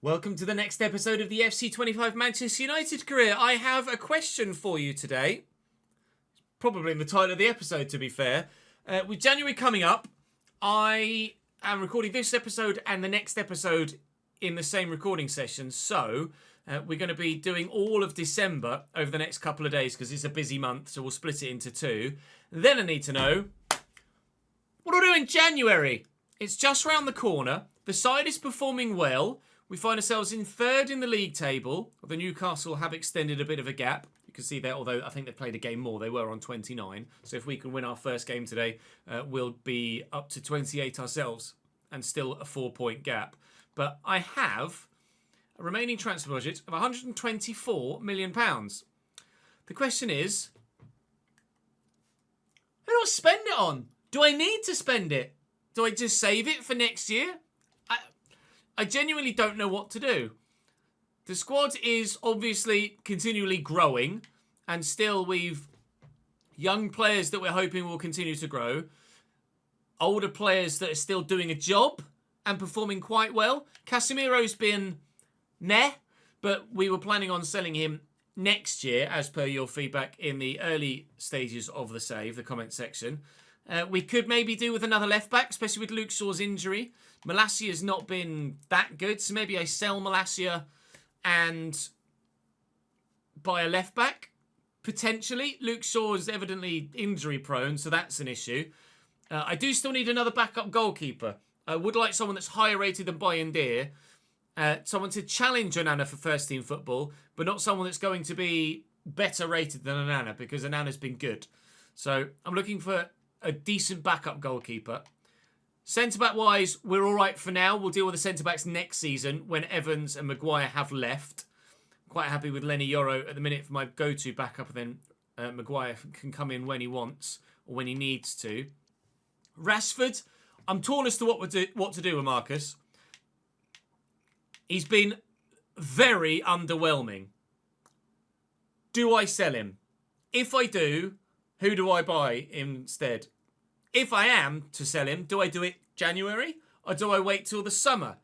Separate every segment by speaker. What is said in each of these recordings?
Speaker 1: Welcome to the next episode of the FC25 Manchester United Career. I have a question for you today. Probably in the title of the episode, to be fair. With January coming up, I am recording this episode and the next episode in the same recording session. So we're going to be doing all of December over the next couple of days because it's a busy month. So we'll split it into two. Then I need to know, what do I do in January? It's just round the corner. The side is performing well. We find ourselves in third in the league table. The Newcastle have extended a bit of a gap. You can see that, although I think they played a game more. They were on 29. So if we can win our first game today, we'll be up to 28 ourselves and still a 4-point gap. But I have a remaining transfer budget of £124 million. The question is, who do I spend it on? Do I need to spend it? Do I just save it for next year? I genuinely don't know what to do. The squad is obviously continually growing, and still we've young players that we're hoping will continue to grow, older players that are still doing a job and performing quite well. Casemiro's been meh, but we were planning on selling him next year, as per your feedback in the early stages of the save, the comment section. We could maybe do with another left-back, especially with Luke Shaw's injury. Malacia has not been that good, so maybe I sell Malacia and buy a left-back, potentially. Luke Shaw is evidently injury-prone, so that's an issue. I do still need another backup goalkeeper. I would like someone that's higher rated than Bayindir, someone to challenge Onana for first-team football, but not someone that's going to be better rated than Onana, because Onana's been good. So I'm looking for a decent backup goalkeeper. Centre-back wise, we're all right for now. We'll deal with the centre-backs next season when Evans and Maguire have left. Quite happy with Lenny Yoro at the minute for my go-to backup, and then Maguire can come in when he wants or when he needs to. Rashford, I'm torn as to what to do with Marcus. He's been very underwhelming. Do I sell him? If I do, who do I buy instead? If I am to sell him, do I do it January or do I wait till the summer?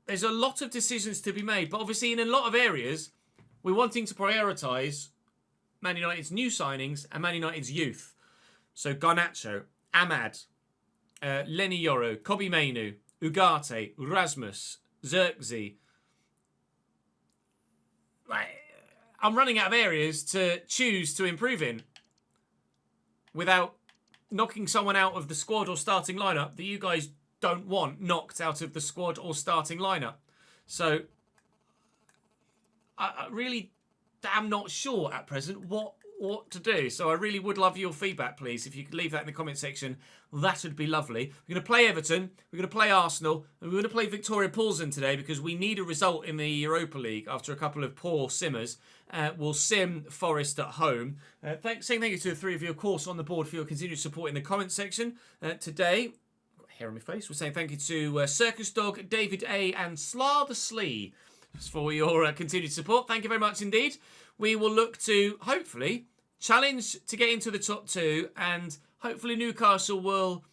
Speaker 1: There's a lot of decisions to be made, but obviously in a lot of areas, we're wanting to prioritise Man United's new signings and Man United's youth. So Garnacho, Ahmad, Lenny Yoro, Kobe Mainu, Ugarte, Rasmus, Xerxes. I'm running out of areas to choose to improve in without knocking someone out of the squad or starting lineup that you guys don't want knocked out of the squad or starting lineup. So I really am not sure at present what to do. So I really would love your feedback, please. If you could leave that in the comment section, that would be lovely. We're going to play Everton, we're going to play Arsenal, and we're going to play Victoria Paulsen today because we need a result in the Europa League after a couple of poor simmers. We'll sim Forest at home. Saying thank you to the three of you, of course, on the board for your continued support in the comment section. Today, got hair on my face, we're saying thank you to Circus Dog, David A, and Slar the Slee for your continued support. Thank you very much indeed. We will look to, hopefully, challenge to get into the top two, and hopefully Newcastle will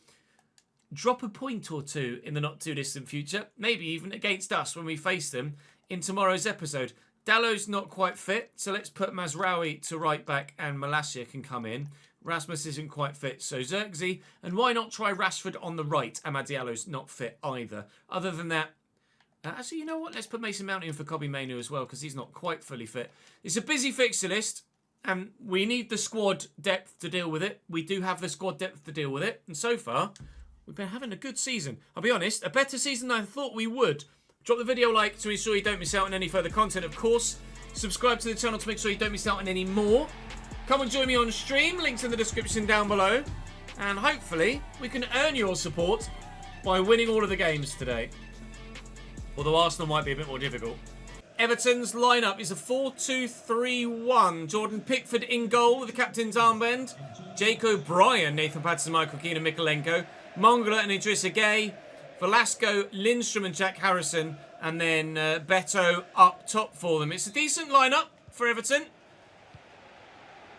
Speaker 1: drop a point or two in the not too distant future, maybe even against us when we face them in tomorrow's episode. Dallow's not quite fit, so let's put Mazraoui to right back and Malacia can come in. Rasmus isn't quite fit, so Xerxes. And why not try Rashford on the right? Amad Diallo's not fit either. Other than that, actually, you know what? Let's put Mason Mount in for Kobe Mainu as well, because he's not quite fully fit. It's a busy fixture list, and we need the squad depth to deal with it. We do have the squad depth to deal with it, and so far, we've been having a good season. I'll be honest, a better season than I thought we would. Drop the video a like to ensure you don't miss out on any further content, of course. Subscribe to the channel to make sure you don't miss out on any more. Come and join me on stream, links in the description down below. And hopefully, we can earn your support by winning all of the games today. Although Arsenal might be a bit more difficult. Everton's lineup is a 4-2-3-1. Jordan Pickford in goal with the captain's armband. Jake O'Brien, Nathan Patterson, Michael Keane and Mikolenko. Mongala and Idrissa Gueye. Velasco, Lindstrom and Jack Harrison, and then Beto up top for them. It's a decent lineup for Everton,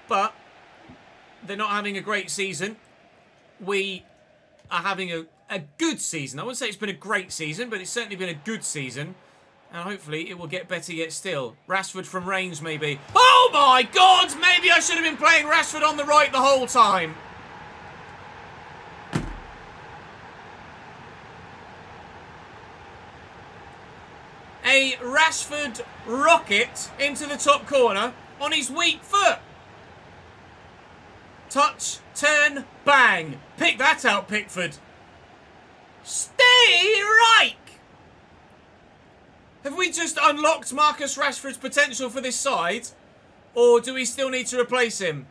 Speaker 1: but they're not having a great season. We are having a good season. I wouldn't say it's been a great season, but it's certainly been a good season. And hopefully it will get better yet still. Rashford from range, maybe. Oh my God! Maybe I should have been playing Rashford on the right the whole time. A Rashford rocket into the top corner on his weak foot. Touch, turn, bang. Pick that out, Pickford. Stay right. Have we just unlocked Marcus Rashford's potential for this side? Or do we still need to replace him?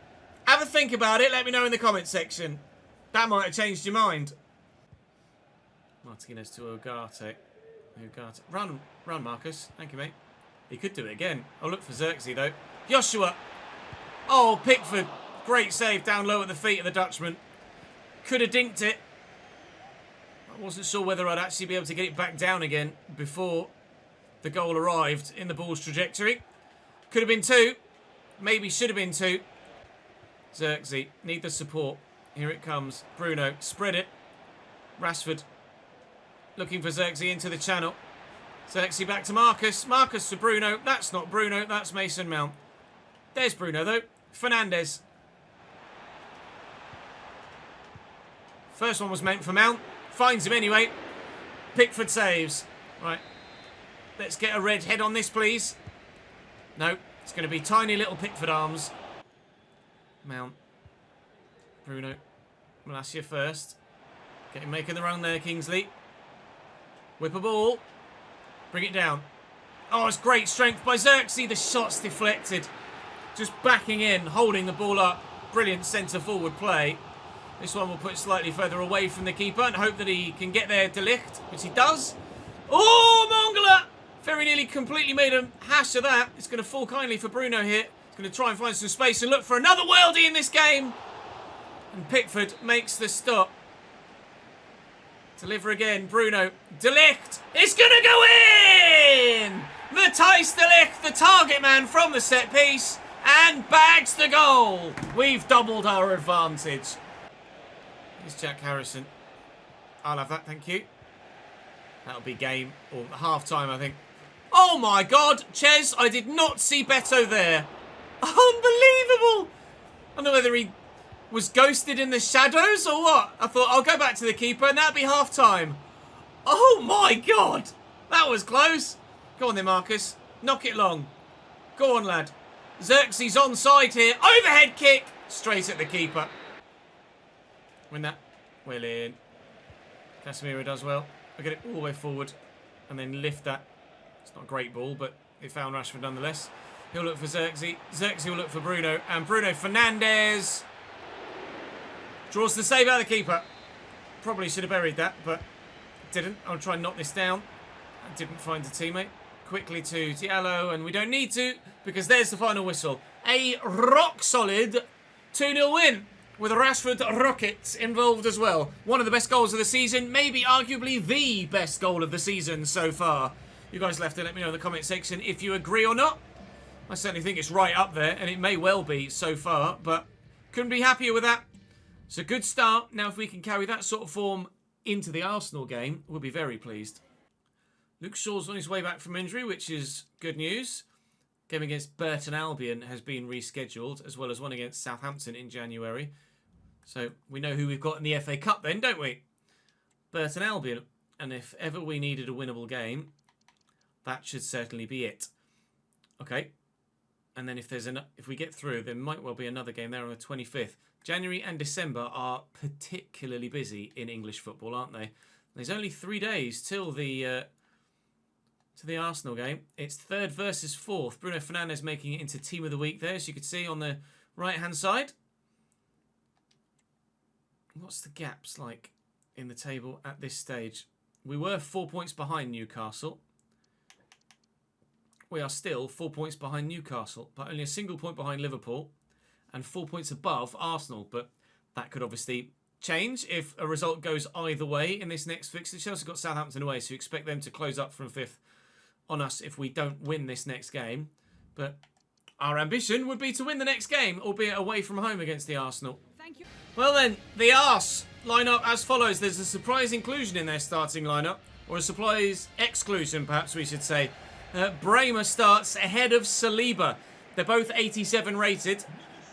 Speaker 1: Have a think about it. Let me know in the comment section. That might have changed your mind. Martinez to Ugarte. Run, Marcus. Thank you, mate. He could do it again. I'll look for Xerxes, though. Joshua. Oh, Pickford. Great save down low at the feet of the Dutchman. Could have dinked it. I wasn't sure whether I'd actually be able to get it back down again before the goal arrived in the ball's trajectory. Could have been 2. Maybe should have been 2. Xerxes. Need the support. Here it comes. Bruno. Spread it. Rashford. Looking for Xerxes into the channel. Xerxes back to Marcus. Marcus to Bruno. That's not Bruno. That's Mason Mount. There's Bruno, though. Fernandes. First one was meant for Mount. Finds him anyway. Pickford saves. Right. Let's get a red head on this, please. No. It's going to be tiny little Pickford arms. Mount. Bruno. Malacia first. Get him making the run there, Kingsley. Whip a ball. Bring it down. Oh, it's great strength by Xerxes. The shot's deflected. Just backing in, holding the ball up. Brilliant centre-forward play. This one will put slightly further away from the keeper and hope that he can get there de Ligt, which he does. Oh, Mongala! Very nearly completely made a hash of that. It's going to fall kindly for Bruno here. He's going to try and find some space and look for another worldie in this game. And Pickford makes the stop. Deliver again, Bruno. De Ligt. It's going to go in! Matthijs de Ligt, the target man from the set piece, and bags the goal. We've doubled our advantage. Here's Jack Harrison. I'll have that, thank you. That'll be game, or half time, I think. Oh my God, Ches, I did not see Beto there. Unbelievable! I don't know whether he was ghosted in the shadows or what. I thought, I'll go back to the keeper and that'll be half time. Oh my God! That was close. Go on then, Marcus. Knock it long. Go on, lad. Xerxes onside here. Overhead kick. Straight at the keeper. Win that. Well in. Casemiro does well. I get it all the way forward and then lift that. It's not a great ball, but it found Rashford nonetheless. He'll look for Xerxes. Xerxes will look for Bruno. And Bruno Fernandes draws the save out of the keeper. Probably should have buried that, but didn't. I'll try and knock this down. I didn't find a teammate. Quickly to Diallo, and we don't need to because there's the final whistle. A rock-solid 2-0 win with Rashford rockets involved as well. One of the best goals of the season, maybe arguably the best goal of the season so far. You guys left to let me know in the comment section if you agree or not. I certainly think it's right up there, and it may well be so far, but couldn't be happier with that. It's a good start. Now, if we can carry that sort of form into the Arsenal game, we'll be very pleased. Luke Shaw's on his way back from injury, which is good news. Game against Burton Albion has been rescheduled, as well as one against Southampton in January. So we know who we've got in the FA Cup then, don't we? Burton Albion. And if ever we needed a winnable game, that should certainly be it. Okay. And then if we get through, there might well be another game there on the 25th. January and December are particularly busy in English football, aren't they? There's only 3 days till the Arsenal game. It's third versus fourth. Bruno Fernandes making it into Team of the Week there, as you can see on the right-hand side. What's the gaps like in the table at this stage? We were 4 points behind Newcastle. We are still 4 points behind Newcastle, but only a single point behind Liverpool and 4 points above Arsenal. But that could obviously change if a result goes either way in this next fixture. Chelsea got Southampton away, so you expect them to close up from fifth on us if we don't win this next game. But our ambition would be to win the next game, albeit away from home against the Arsenal. Thank you. Well then, the Ars line up as follows. There's a surprise inclusion in their starting lineup, or a surprise exclusion perhaps we should say. Bremer starts ahead of Saliba. They're both 87 rated,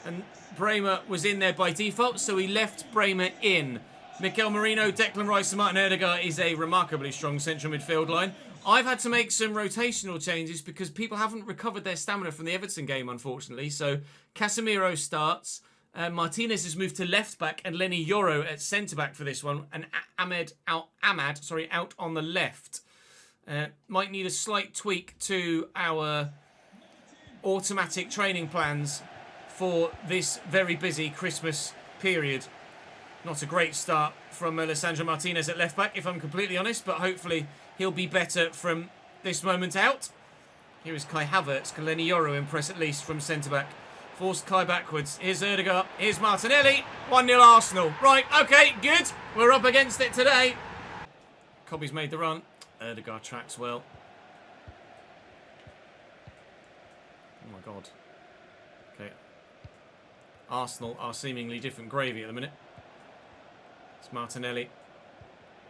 Speaker 1: and Bremer was in there by default, so he left Bremer in. Mikel Merino, Declan Rice and Martin Odegaard is a remarkably strong central midfield line. I've had to make some rotational changes because people haven't recovered their stamina from the Everton game, unfortunately. So Casemiro starts. Martinez has moved to left back and Lenny Yoro at centre back for this one. And Ahmad out on the left. Might need a slight tweak to our automatic training plans for this very busy Christmas period. Not a great start from Lisandro Martinez at left back, if I'm completely honest, but hopefully he'll be better from this moment out. Here is Kai Havertz. Can Lenny Yoro impress at least from centre-back? Forced Kai backwards. Here's Odegaard. Here's Martinelli. 1-0 Arsenal. Right, okay, good. We're up against it today. Cobby's made the run. Odegaard tracks well. Oh, my God. Okay. Arsenal are seemingly different gravy at the minute. It's Martinelli.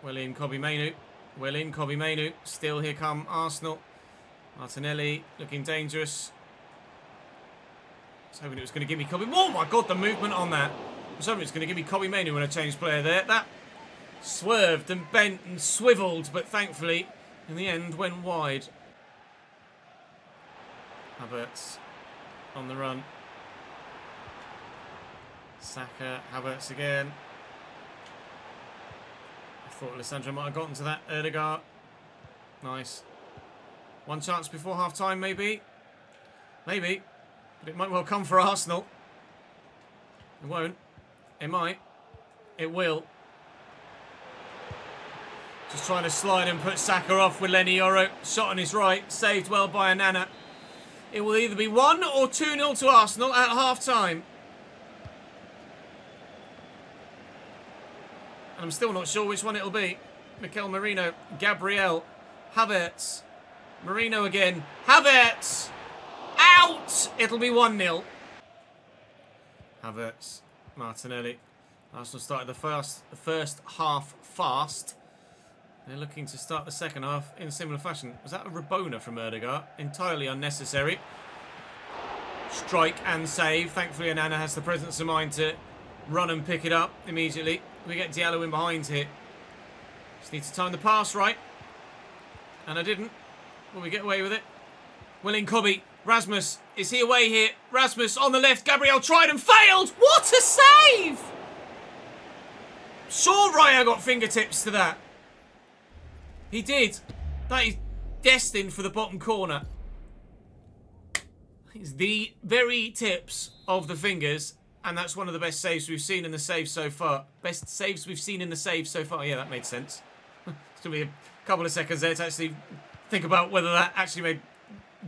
Speaker 1: Well in, Kobbie Mainoo. Well in, Kobbie Mainoo. Still here come Arsenal. Martinelli looking dangerous. I was hoping it was going to give me Kobbie. Oh my God, the movement on that. I was hoping it was going to give me Kobbie Mainoo when I changed player there. That swerved and bent and swiveled, but thankfully, in the end, went wide. Havertz on the run. Saka, Havertz again. I thought Alessandro might have gotten to that. Odegaard. Nice. One chance before half-time, maybe. Maybe. But it might well come for Arsenal. It won't. It might. It will. Just trying to slide and put Saka off with Lenny Yoro. Shot on his right. Saved well by Anana. It will either be 1 or 2-0 to Arsenal at half-time. I'm still not sure which one it'll be. Mikel Merino, Gabriel, Havertz, Merino again, Havertz, out! It'll be 1-0. Havertz, Martinelli. Arsenal started the first half fast. They're looking to start the second half in a similar fashion. Was that a Rabona from Odegaard? Entirely unnecessary. Strike and save. Thankfully, Anana has the presence of mind to run and pick it up immediately. We get Diallo in behind here. Just need to time the pass right. And I didn't. Will we get away with it? Willing Kobbie. Rasmus. Is he away here? Rasmus on the left. Gabriel tried and failed. What a save! Sure Raya got fingertips to that. He did. That is destined for the bottom corner. It's the very tips of the fingers. And that's one of the best saves we've seen in the save so far. Best saves we've seen in the save so far. Yeah, that made sense. It's going to be a couple of seconds there to actually think about whether that actually made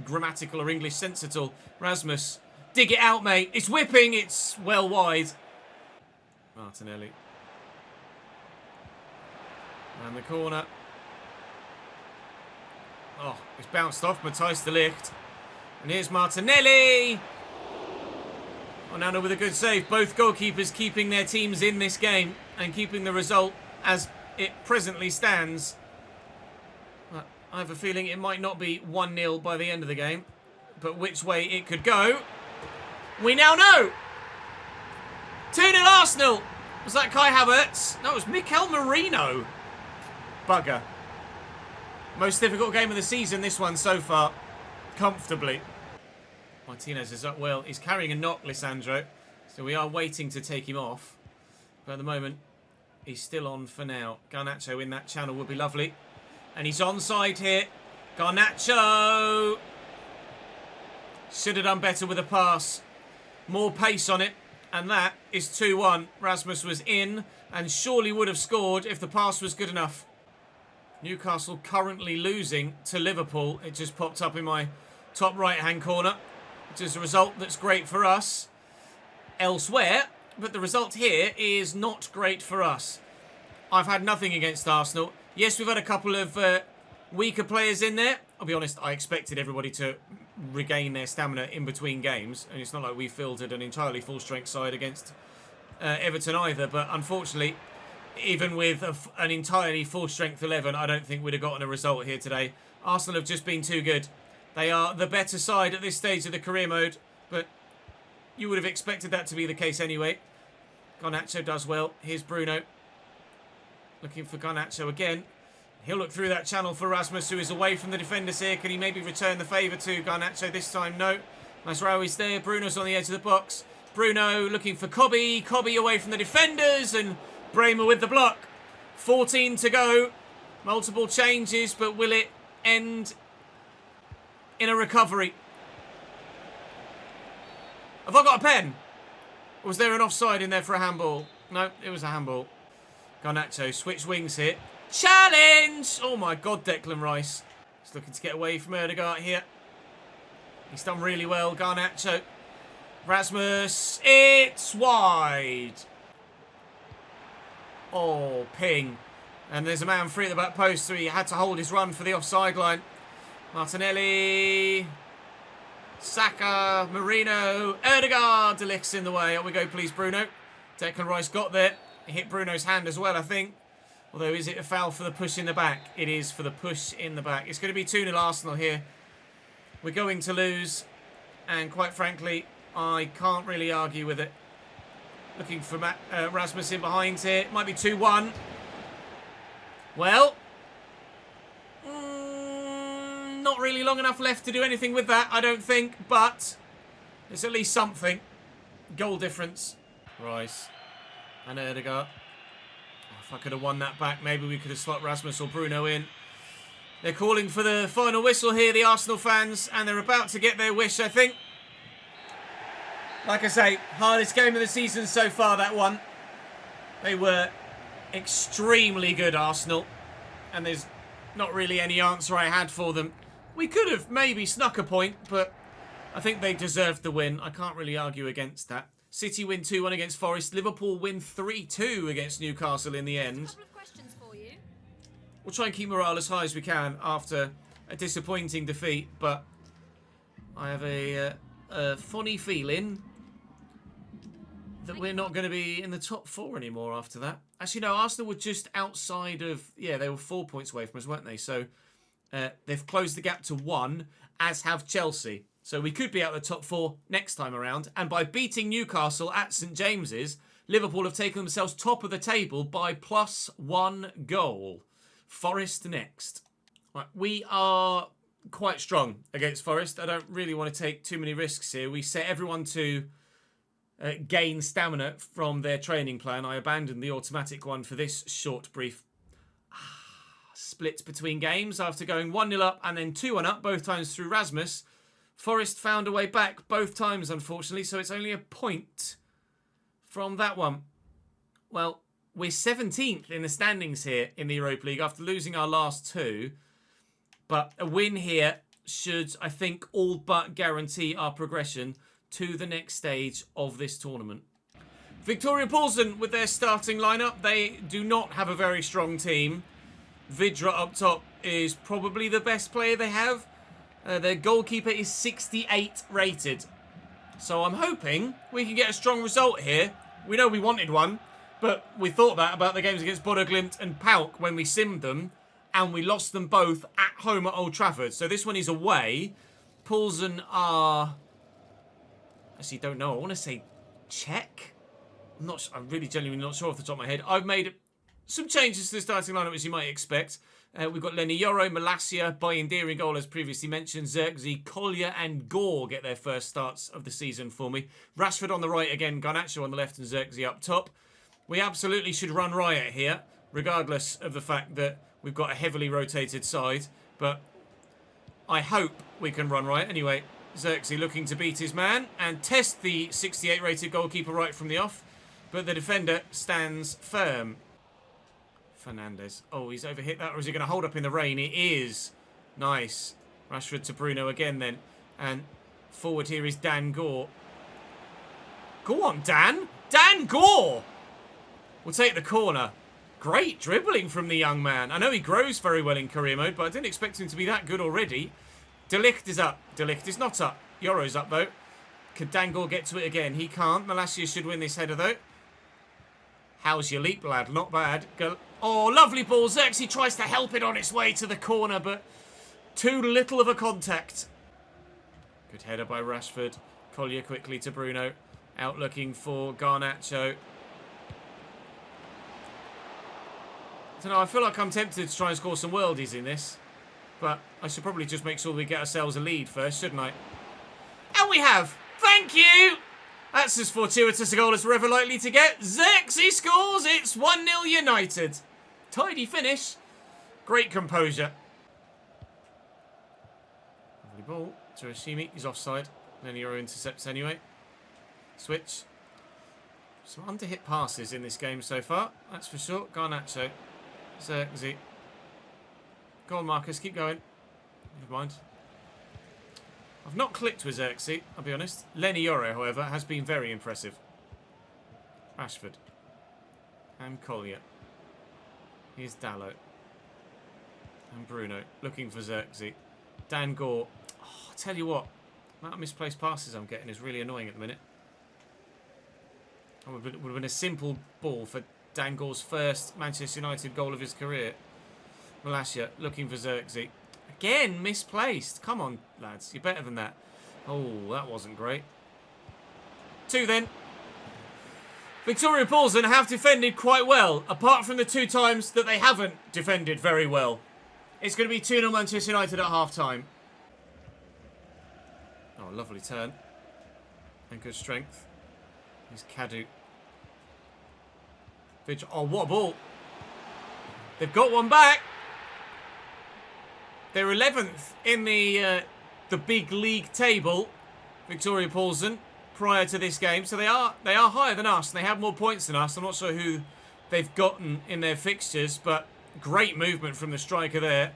Speaker 1: grammatical or English sense at all. Rasmus, dig it out, mate. It's whipping. It's well wide. Martinelli. And the corner. Oh, it's bounced off. Matthijs de Ligt. And here's Martinelli. Onana with a good save. Both goalkeepers keeping their teams in this game and keeping the result as it presently stands. I have a feeling it might not be 1-0 by the end of the game, but which way it could go, we now know. 2-0 Arsenal. Was that Kai Havertz? No, it was Mikel Merino. Bugger. Most difficult game of the season, this one so far. Comfortably. Martinez is up well. He's carrying a knock, Lisandro. So we are waiting to take him off. But at the moment, he's still on for now. Garnacho in that channel would be lovely. And he's onside here. Garnacho! Should have done better with a pass. More pace on it. And that is 2-1. Rasmus was in and surely would have scored if the pass was good enough. Newcastle currently losing to Liverpool. It just popped up in my top right-hand corner. Which is a result that's great for us elsewhere, but the result here is not great for us. I've had nothing against Arsenal. Yes, we've had a couple of weaker players in there. I'll be honest, I expected everybody to regain their stamina in between games, and it's not like we filtered an entirely full-strength side against Everton either, but unfortunately, even with an entirely full-strength 11, I don't think we'd have gotten a result here today. Arsenal have just been too good. They are the better side at this stage of the career mode, but you would have expected that to be the case anyway. Garnacho does well. Here's Bruno. Looking for Garnacho again. He'll look through that channel for Rasmus, who is away from the defenders here. Can he maybe return the favour to Garnacho this time? No. Mazraoui's there. Bruno's on the edge of the box. Bruno looking for Cobby. Cobby away from the defenders, and Bremer with the block. 14 to go. Multiple changes, but will it end in a recovery? Have I got a pen? Or was there an offside in there for a handball? No, it was a handball. Garnacho, switch wings here. Challenge! Oh my God, Declan Rice. He's looking to get away from Ødegaard here. He's done really well, Garnacho. Rasmus, it's wide. Oh, ping. And there's a man free at the back post, so he had to hold his run for the offside line. Martinelli. Saka, Marino, Ødegaard. De Ligt's in the way. Up we go, please, Bruno. Declan Rice got there. It hit Bruno's hand as well, I think. Although, is it a foul for the push in the back? It is for the push in the back. It's going to be 2-0 Arsenal here. We're going to lose. And quite frankly, I can't really argue with it. Looking for Rasmus in behind here. Might be 2-1. Well, not really long enough left to do anything with that, I don't think. But it's at least something. Goal difference. Rice and Ødegaard. If I could have won that back, maybe we could have slot Rasmus or Bruno in. They're calling for the final whistle here, the Arsenal fans, and they're about to get their wish, I think. Like I say, hardest game of the season so far, that one. They were extremely good, Arsenal, and there's not really any answer I had for them. We could have maybe snuck a point, but I think they deserved the win. I can't really argue against that. City win 2-1 against Forest. Liverpool win 3-2 against Newcastle in the end. We'll try and keep morale as high as we can after a disappointing defeat, but I have a funny feeling that we're not going to be in the top 4 anymore after that. Actually, no, Arsenal were just outside of... Yeah, they were 4 points away from us, weren't they? So they've closed the gap to 1, as have Chelsea. So we could be out of the top 4 next time around. And by beating Newcastle at St James's, Liverpool have taken themselves top of the table by +1 goal. Forest next. Right, we are quite strong against Forest. I don't really want to take too many risks here. We set everyone to gain stamina from their training plan. I abandoned the automatic one for this short, brief split between games after going 1-0 up and then 2-1 up, both times through Rasmus. Forest found a way back both times, unfortunately, so it's only a point from that one. Well, we're 17th in the standings here in the Europa League after losing our last 2. But a win here should, I think, all but guarantee our progression to the next stage of this tournament. Victoria Paulsen with their starting lineup. They do not have a very strong team. Vidra up top is probably the best player they have. Their goalkeeper is 68 rated. So I'm hoping we can get a strong result here. We know we wanted one, but we thought that about the games against Bodo Glimt and PAOK when we simmed them, and we lost them both at home at Old Trafford. So this one is away. Paulsen are... Actually, don't know. I want to say Czech. I'm really genuinely not sure off the top of my head. I've made some changes to the starting lineup, as you might expect. We've got Lenny Yoro, Malacia, Bayindir in goal, as previously mentioned. Zirkzee, Collier and Gore get their first starts of the season for me. Rashford on the right again, Garnacho on the left and Zirkzee up top. We absolutely should run riot here, regardless of the fact that we've got a heavily rotated side. But I hope we can run riot. Anyway, Zirkzee looking to beat his man and test the 68 rated goalkeeper right from the off. But the defender stands firm. Fernandes. Oh, he's overhit that, or is he going to hold up in the rain? It is. Nice. Rashford to Bruno again then. And forward here is Dan Gore. Go on, Dan. Dan Gore! We'll take the corner. Great dribbling from the young man. I know he grows very well in career mode, but I didn't expect him to be that good already. De Ligt is up. De Ligt is not up. Yoro's up, though. Could Dan Gore get to it again? He can't. Malacia should win this header, though. How's your leap, lad? Not bad. Go. Oh, lovely ball. Zirkzee tries to help it on its way to the corner, but too little of a contact. Good header by Rashford. Collier quickly to Bruno. Out looking for Garnacho. I don't know, I feel like I'm tempted to try and score some worldies in this. But I should probably just make sure we get ourselves a lead first, shouldn't I? And we have! Thank you! That's as fortuitous a goal as we're ever likely to get. Xerxes scores! It's 1-0 United. Tidy finish. Great composure. Lovely ball to Hashimi. He's offside. Then Euro intercepts anyway. Switch. Some under-hit passes in this game so far. That's for sure. Garnacho. Xerxes. Go on, Marcus. Keep going. Never mind. I've not clicked with Xerxes, I'll be honest. Lenny Yoro, however, has been very impressive. Rashford. And Collier. Here's Dalot. And Bruno. Looking for Xerxes. Dan Gore. Oh, I'll tell you what. The amount of misplaced passes I'm getting is really annoying at the minute. It would have been a simple ball for Dan Gore's first Manchester United goal of his career. Malacia looking for Xerxes. Again, misplaced. Come on, lads. You're better than that. Oh, that wasn't great. 2 then. Victoria Paulsen have defended quite well, apart from the 2 times that they haven't defended very well. It's going to be 2-0 Manchester United at half-time. Oh, lovely turn. And good strength. Here's Kadu. Oh, what a ball. They've got one back. They're 11th in the big league table, Victoria Paulsen, prior to this game. So they are higher than us, and they have more points than us. I'm not sure who they've gotten in their fixtures, but great movement from the striker there.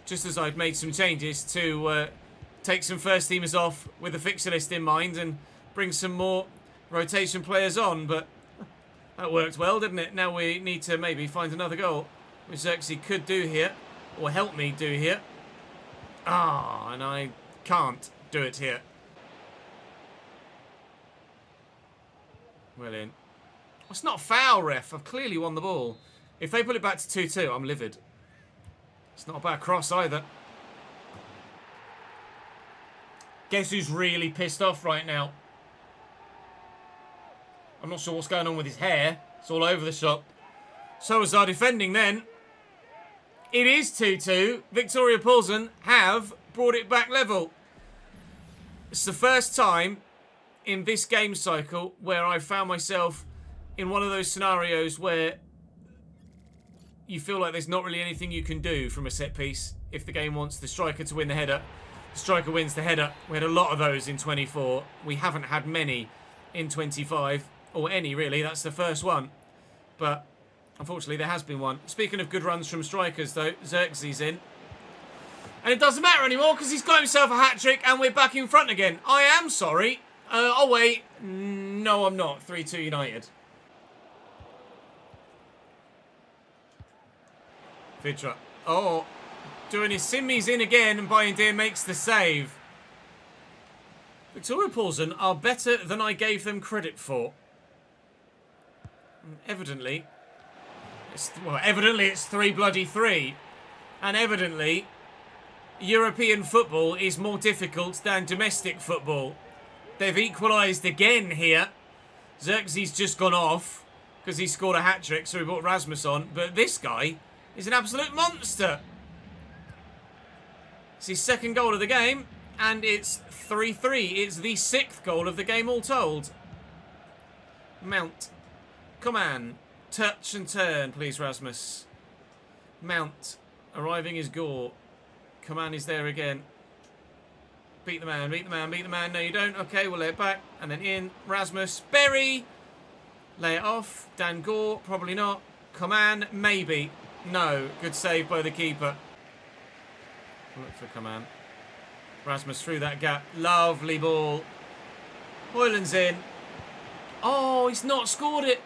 Speaker 1: Just as I've made some changes to take some first teamers off with the fixture list in mind and bring some more rotation players on. But that worked well, didn't it? Now we need to maybe find another goal, which Xerxes could do here, or help me do here. Ah, and I can't do it here. Well in. It's not a foul, ref. I've clearly won the ball. If they put it back to 2-2, I'm livid. It's not a bad cross either. Guess who's really pissed off right now? I'm not sure what's going on with his hair. It's all over the shop. So was our defending then. It is 2-2. Victoria Paulsen have brought it back level. It's the first time in this game cycle where I found myself in one of those scenarios where you feel like there's not really anything you can do from a set piece. If the game wants the striker to win the header, the striker wins the header. We had a lot of those in 24. We haven't had many in 25, or any really. That's the first one. But unfortunately, there has been one. Speaking of good runs from strikers, though, Xerxes in. And it doesn't matter anymore because he's got himself a hat-trick and we're back in front again. I am sorry. Oh, wait. No, I'm not. 3-2 United. Vidra. Oh, doing his simmies in again, and Bayindir makes the save. Victoria Paulsen are better than I gave them credit for. And evidently... evidently it's 3-3. And evidently, European football is more difficult than domestic football. They've equalised again here. Xerxes just gone off because he scored a hat-trick, so he brought Rasmus on. But this guy is an absolute monster. It's his second goal of the game, and it's 3-3. It's the 6th goal of the game all told. Mount. Coman. Touch and turn, please, Rasmus. Mount. Arriving is Gore. Coman is there again. Beat the man, beat the man, beat the man. No, you don't. Okay, we'll lay it back. And then in. Rasmus. Berry. Lay it off. Dan Gore. Probably not. Coman. Maybe. No. Good save by the keeper. Look for Coman. Rasmus through that gap. Lovely ball. Hoyland's in. Oh, he's not scored it.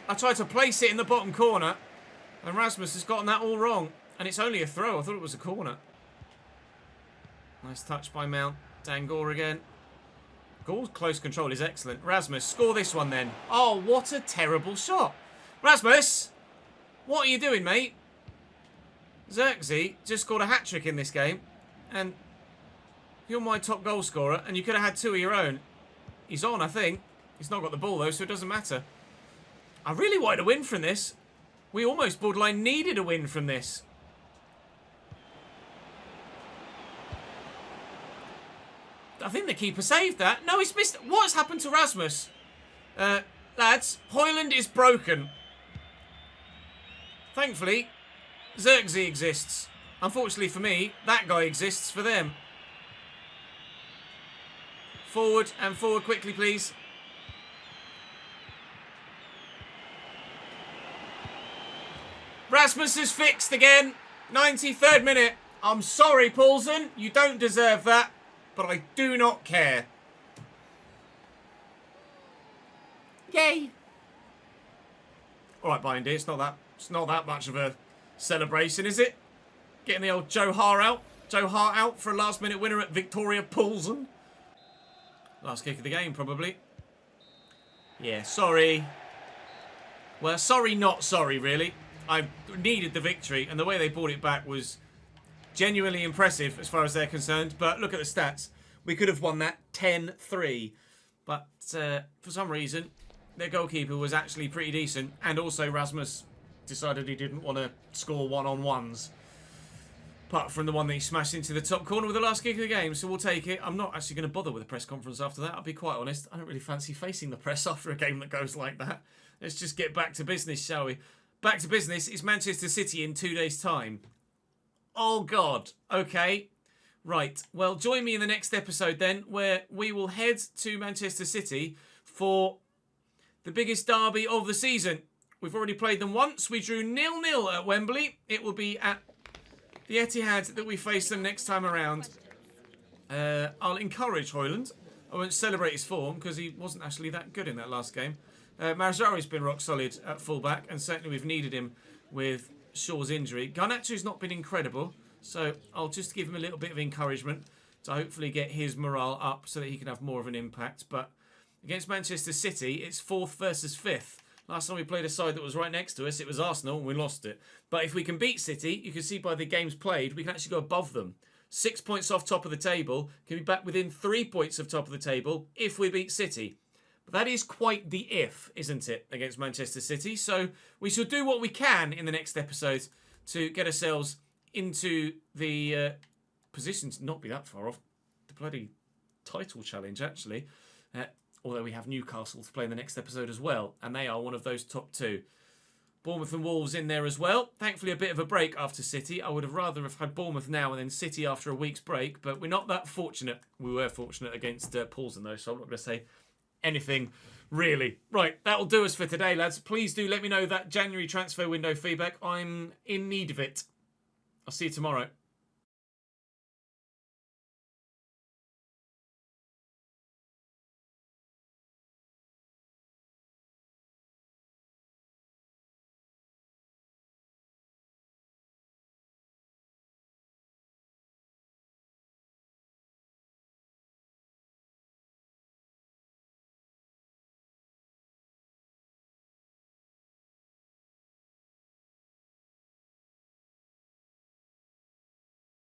Speaker 1: I tried to place it in the bottom corner, and Rasmus has gotten that all wrong. And it's only a throw. I thought it was a corner. Nice touch by Mount. Dan Gore again. Gore's close control is excellent. Rasmus, score this one then. Oh, what a terrible shot. Rasmus, what are you doing, mate? Xerxes just scored a hat-trick in this game. And You're my top goal scorer, and you could have had 2 of your own. He's on, I think. He's not got the ball, though, so it doesn't matter. I really wanted a win from this. We almost borderline needed a win from this. I think the keeper saved that. No, he's missed. What's happened to Rasmus? Lads, Højlund is broken. Thankfully, Xerxes exists. Unfortunately for me, that guy exists for them. Forward and forward quickly, please. Rasmus is fixed again. 93rd minute. I'm sorry, Poulsen. You don't deserve that. But I do not care. Yay. Alright, Bindy. It's not that much of a celebration, is it? Getting the old Joe Hart out. Joe Hart out for a last-minute winner at Victoria Poulsen. Last kick of the game, probably. Yeah, sorry. Well, sorry, not sorry, really. I needed the victory, and the way they brought it back was genuinely impressive as far as they're concerned. But look at the stats. We could have won that 10-3. But for some reason, their goalkeeper was actually pretty decent. And also Rasmus decided he didn't want to score one-on-ones. Apart from the one that he smashed into the top corner with the last kick of the game. So we'll take it. I'm not actually going to bother with a press conference after that. I'll be quite honest. I don't really fancy facing the press after a game that goes like that. Let's just get back to business, shall we? Back to business. It's Manchester City in 2 days' time. Oh, God. Okay. Right. Well, join me in the next episode then, where we will head to Manchester City for the biggest derby of the season. We've already played them once. We drew 0-0 at Wembley. It will be at the Etihad that we face them next time around. I'll encourage Højlund. I won't celebrate his form because he wasn't actually that good in that last game. Marzari's been rock solid at fullback, and certainly we've needed him with Shaw's injury. Garnacho's not been incredible, so I'll just give him a little bit of encouragement to hopefully get his morale up so that he can have more of an impact. But against Manchester City, it's 4th versus 5th. Last time we played a side that was right next to us, it was Arsenal, and we lost it. But if we can beat City, you can see by the games played, we can actually go above them. 6 points off top of the table, can be back within 3 points of top of the table if we beat City. But that is quite the if, isn't it, against Manchester City? So we shall do what we can in the next episode to get ourselves into the position to not be that far off the bloody title challenge, actually. Although we have Newcastle to play in the next episode as well, and they are one of those top 2. Bournemouth and Wolves in there as well. Thankfully, a bit of a break after City. I would have rather have had Bournemouth now and then City after a week's break, but we're not that fortunate. We were fortunate against Poulsen, though, so I'm not going to say anything really. Right, that'll do us for today, lads. Please do let me know that January transfer window feedback. I'm in need of it. I'll see you tomorrow.